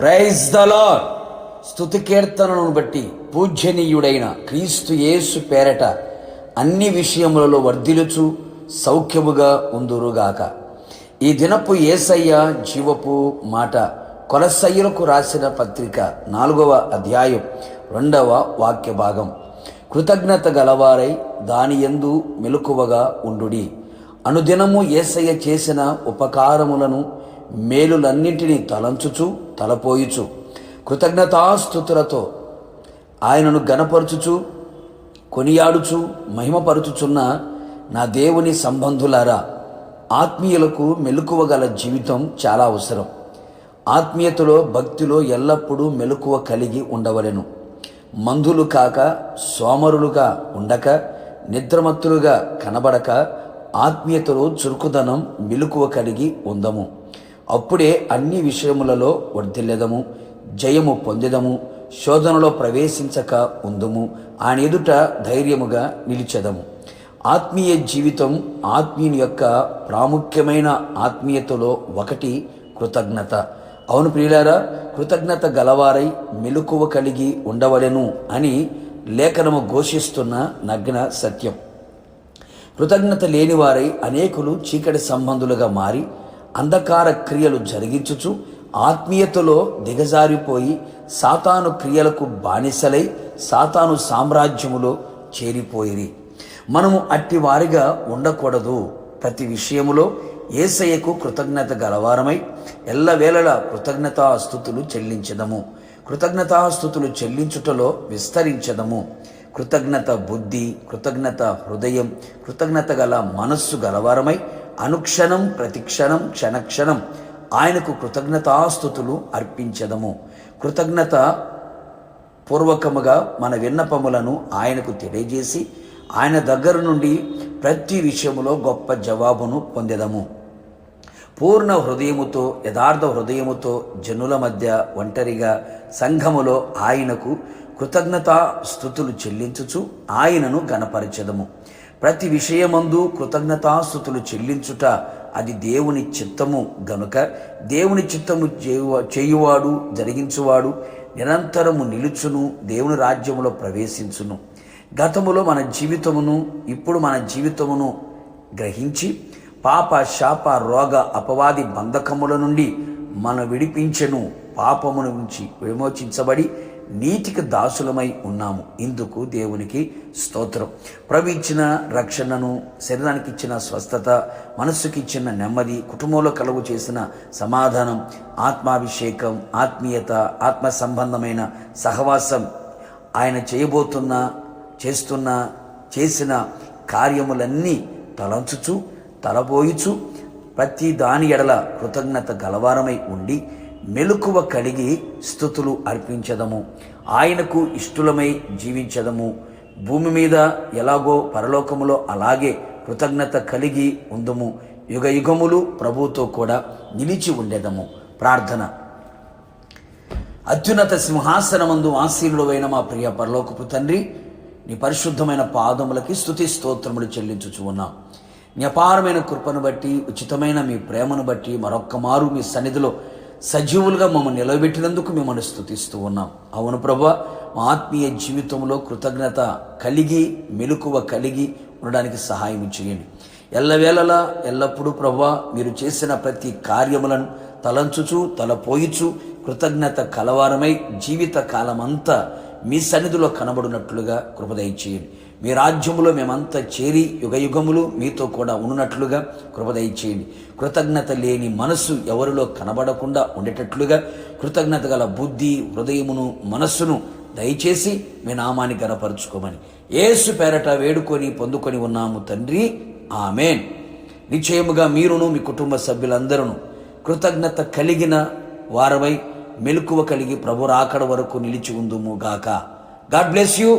Praise the lord. స్తుతి కీర్తనలను బట్టి పూజ్యనీయుడైన క్రీస్తు యేసు పేరట అన్ని విషయములలో వర్ధిలుచు సౌఖ్యముగా ఉందురుగాక. ఈ దినపు యేసయ్య జీవపు మాట కొలస్సయ్యులకు రాసిన పత్రిక 4వ అధ్యాయం 2వ వాక్య భాగం. కృతజ్ఞత గలవారై దానియందు మెలకువగా ఉండుడి. అనుదినము యేసయ్య చేసిన ఉపకారములను మేలులన్నింటినీ తలంచుచు తలపోయుచు కృతజ్ఞతాస్తుతులతో ఆయనను గణపరుచుచు కొనియాడుచు మహిమపరుచుచున్న నా దేవుని సంబంధులారా, ఆత్మీయులకు మెలకువ గల జీవితం చాలా అవసరం. ఆత్మీయతలో భక్తిలో ఎల్లప్పుడూ మెలకువ కలిగి ఉండవలెను. మందులు కాక, సోమరులుగా ఉండక, నిద్రమత్తులుగా కనబడక ఆత్మీయతలో చురుకుదనం మెలకువ కలిగి ఉందము. అప్పుడే అన్ని విషయములలో వర్ధిల్లెదము, జయము పొందెదము, శోధనలో ప్రవేశించక ఉందుము, ఆయన ఎదుట ధైర్యముగా నిలిచెదము. ఆత్మీయ జీవితం ఆత్మీయుని యొక్క ప్రాముఖ్యమైన ఆత్మీయతలో ఒకటి కృతజ్ఞత. అవును ప్రియులారా, కృతజ్ఞత గలవారై మెలకువ కలిగి ఉండవలెను అని లేఖనము ఘోషిస్తున్న నగ్న సత్యం. కృతజ్ఞత లేనివారై అనేకులు చీకటి సంబంధులుగా మారి అంధకార క్రియలు జరిగించుచు ఆత్మీయతలో దిగజారిపోయి సాతాను క్రియలకు బానిసలై సాతాను సామ్రాజ్యములో చేరిపోయిరి. మనము అట్టి వారిగా ఉండకూడదు. ప్రతి విషయములో యేసయ్యకు కృతజ్ఞత గలవారమై ఎల్లవేళలా కృతజ్ఞతాస్తుతులు చెల్లించదము. కృతజ్ఞతాస్తుతులు చెల్లించుటలో విస్తరించదము. కృతజ్ఞత బుద్ధి, కృతజ్ఞత హృదయం, కృతజ్ఞత గల మనస్సు గలవారమై అనుక్షణం ప్రతిక్షణం క్షణక్షణం ఆయనకు కృతజ్ఞతాస్తుతులు అర్పించదము. కృతజ్ఞత పూర్వకముగా మన విన్నపములను ఆయనకు తెలియజేసి ఆయన దగ్గర నుండి ప్రతి విషయములో గొప్ప జవాబును పొందెదము. పూర్ణ హృదయముతో, యథార్థ హృదయముతో జనుల మధ్య ఒంటరిగా సంఘములో ఆయనకు కృతజ్ఞతాస్తుతులు చెల్లించుచు ఆయనను గణపరచెదము. ప్రతి విషయమందు కృతజ్ఞతాస్తుతులు చెల్లించుట అది దేవుని చిత్తము గనుక దేవుని చిత్తము చేయువాడు, జరిగించువాడు నిరంతరము నిలుచును, దేవుని రాజ్యములో ప్రవేశించును. గతములో మన జీవితమును, ఇప్పుడు మన జీవితమును గ్రహించి పాప శాప రోగ అపవాది బంధకముల నుండి మన విడిపించెను. పాపమును నుంచి విమోచించబడి నీతికి దాసులమై ఉన్నాము. ఇందుకు దేవునికి స్తోత్రం. ప్రభు ఇచ్చిన రక్షణను, శరీరానికి ఇచ్చిన స్వస్థత, మనస్సుకి ఇచ్చిన నెమ్మది, కుటుంబంలో కలుగు చేసిన సమాధానం, ఆత్మాభిషేకం, ఆత్మీయత, ఆత్మ సంబంధమైన సహవాసం, ఆయన చేసిన కార్యములన్నీ తలంచుచు తలబోయుచు ప్రతి దాని ఎడల కృతజ్ఞత గలవారమై ఉండి మెలకువ కలిగి స్తుతులు అర్పించదము. ఆయనకు ఇష్టలమై జీవించదము. భూమి మీద ఎలాగో పరలోకములో అలాగే కృతజ్ఞత కలిగి ఉందము. యుగ యుగములు ప్రభువుతో కూడా నిలిచి ఉండేదము. ప్రార్థన. అత్యున్నత సింహాసనమందు ఆసీనుడైన మా ప్రియ పరలోకపు తండ్రి, నీ పరిశుద్ధమైన పాదములకి స్తుతి స్తోత్రములు చెల్లించుచు ఉన్నాం. నీ అపారమైన కృపను బట్టి, ఉచితమైన మీ ప్రేమను బట్టి మరొక్క మారు మీ సన్నిధిలో సజీవులుగా మమ్మల్ని నిలబెట్టినందుకు మిమ్మల్ని స్తుతిస్తూ ఉన్నాం. అవును ప్రభువా, మా ఆత్మీయ జీవితంలో కృతజ్ఞత కలిగి మెలకువ కలిగి ఉండడానికి సహాయం చేయండి. ఎల్లవేళలా ఎల్లప్పుడూ ప్రభువా, మీరు చేసిన ప్రతి కార్యములను తలంచుచు తలపోయిచు కృతజ్ఞత కలవారమై జీవిత కాలమంతా మీ సన్నిధిలో కనబడినట్లుగా కృప దయచేయండి. మీ రాజ్యములో మేమంతా చేరి యుగయుగములు మీతో కూడా ఉన్నట్లుగా కృప దయచేయండి. కృతజ్ఞత లేని మనస్సు ఎవరిలో కనబడకుండా ఉండేటట్లుగా కృతజ్ఞత గల బుద్ధి, హృదయమును, మనస్సును దయచేసి మీ నామాన్ని గణపరుచుకోమని యేసు పేరట వేడుకొని పొందుకొని ఉన్నాము తండ్రి. ఆమేన్. నిశ్చయముగా మీరును మీ కుటుంబ సభ్యులందరూ కృతజ్ఞత కలిగిన వారమై మెలకువ కలిగి ప్రభు రాకడ వరకు నిలిచి ఉందుము గాక. God bless you.